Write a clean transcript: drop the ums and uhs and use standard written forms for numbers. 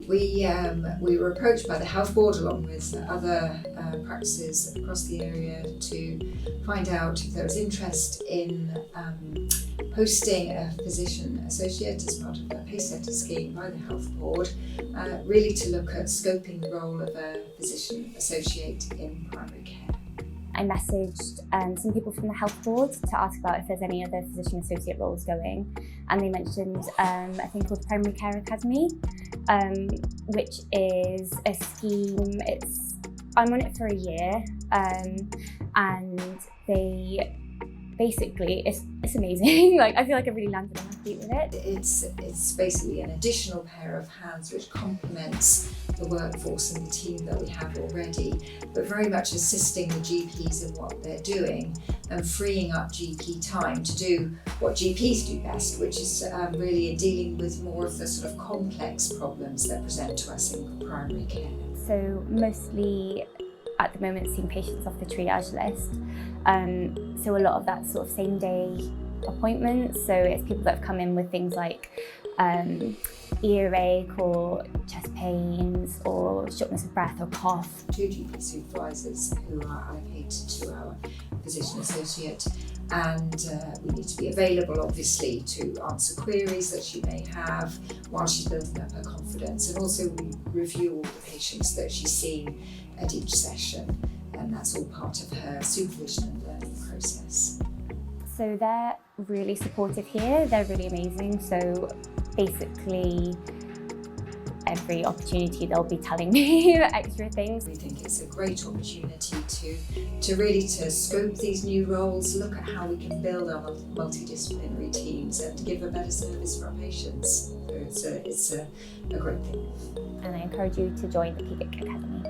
We were approached by the Health Board along with other practices across the area to find out if there was interest in posting a physician associate as part of a pace setter scheme by the Health Board, really to look at scoping the role of a physician associate in primary care. I messaged some people from the Health Board to ask about if there's any other physician associate roles going, and they mentioned a thing called Primary Care Academy, which is a scheme. I'm on it for a year, and they basically it's amazing. Like, I feel like I really landed on my feet with it. It's basically an additional pair of hands which complements the workforce and the team that we have already, but very much assisting the GPs in what they're doing and freeing up GP time to do what GPs do best, which is really dealing with more of the sort of complex problems that present to us in primary care. So mostly at the moment seeing patients off the triage list. So a lot of that sort of same day appointments. So it's people that have come in with things like earache or chest pains or shortness of breath or cough. 2 GP supervisors who are allocated to our physician associate, and we need to be available obviously to answer queries that she may have while she's building up her confidence, and also we review all the patients that she's seeing at each session, and that's all part of her supervision and learning process. So they're really supportive here, they're really amazing. So basically every opportunity they'll be telling me extra things. We think it's a great opportunity to really scope these new roles, look at how we can build our multidisciplinary teams and give a better service for our patients. So it's a great thing. And I encourage you to join the PCIC Academy.